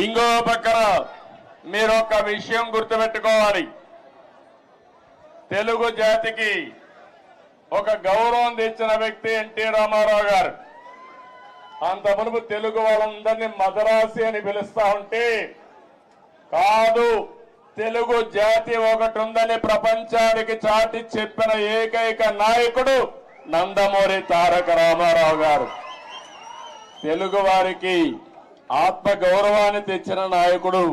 ఇంకో పక్కన మీరు ఒక విషయం గుర్తుపెట్టుకోవాలి. తెలుగు జాతికి ఒక గౌరవం తెచ్చిన వ్యక్తి ఎన్టీ రామారావు గారు. అంత మునుపు తెలుగు వాళ్ళందరినీ మదరాసి అని పిలుస్తా ఉంటే, కాదు తెలుగు జాతి ఒకటి ఉందని ప్రపంచానికి చాటి చెప్పిన ఏకైక నాయకుడు నందమూరి తారక రామారావు గారు. తెలుగు వారికి ఆత్మ గౌరవాన్ని తెచ్చిన నాయకుడు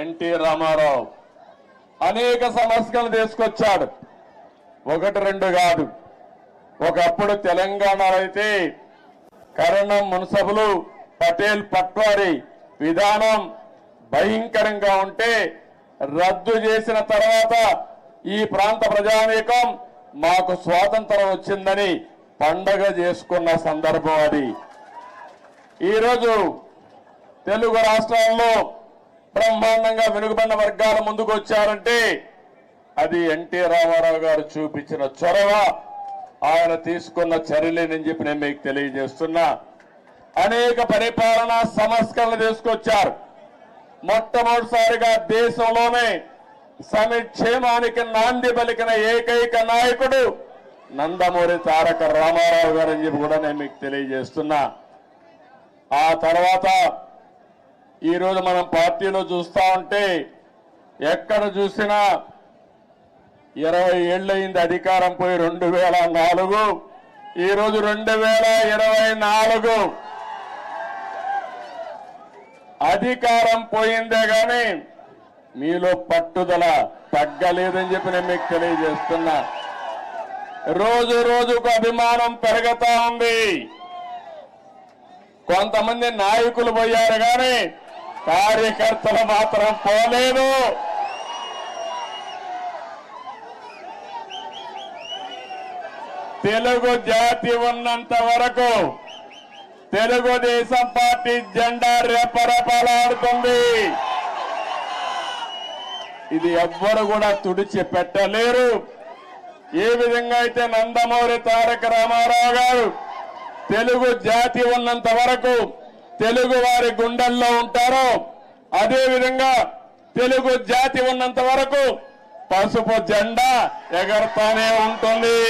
ఎన్టీ రామారావు. అనేక సమస్యలు తీసుకొచ్చాడు, ఒకటి రెండు కాదు. ఒకప్పుడు తెలంగాణలో అయితే కరణం మున్సబులు పటేల్ పట్వారి విధానం భయంకరంగా ఉంటే రద్దు చేసిన తర్వాత ఈ ప్రాంత ప్రజానీకం మాకు స్వాతంత్రం వచ్చిందని పండగ చేసుకున్న సందర్భం అది. ఈరోజు తెలుగు రాష్ట్రాల్లో బ్రహ్మాండంగా వెనుకబడిన వర్గాల ముందుకు వచ్చారంటే అది ఎన్టీ రామారావు గారు చూపించిన చొరవ, ఆయన తీసుకున్న చర్యలేనని చెప్పి నేను మీకు తెలియజేస్తున్నా. అనేక పరిపాలనా సంస్కరణలు తీసుకొచ్చారు. మొట్టమొదటిసారిగా దేశంలోనే సంక్షేమానికి నాంది పలికిన ఏకైక నాయకుడు నందమూరి తారక రామారావు గారు అని చెప్పి కూడా నేను మీకు తెలియజేస్తున్నా. ఆ తర్వాత ఈరోజు మనం పార్టీలో చూస్తా ఉంటే ఎక్కడ చూసినా 20 ఏళ్ళయింది అధికారం పోయి 2004, ఈరోజు 2024. అధికారం పోయిందే గాని మీలో పట్టుదల తగ్గలేదని చెప్పి నేను మీకు తెలియజేస్తున్నా. రోజు రోజుకు అభిమానం పెరుగుతా ఉంది. కొంతమంది నాయకులు పోయారు కానీ కార్యకర్తలు మాత్రం పోలేదు. తెలుగు జాతి ఉన్నంత వరకు తెలుగుదేశం పార్టీ జెండా రెపరెపలాడుతుంది. ఇది ఎవ్వరు కూడా తుడిచి పెట్టలేరు. ఏ విధంగా అయితే నందమూరి తారక రామారావు గారు తెలుగు జాతి ఉన్నంత వరకు తెలుగు వారి గుండెల్లో ఉంటారో, అదే విధంగా తెలుగు జాతి ఉన్నంత వరకు పసుపు జెండా ఎగరతానే ఉంటుంది.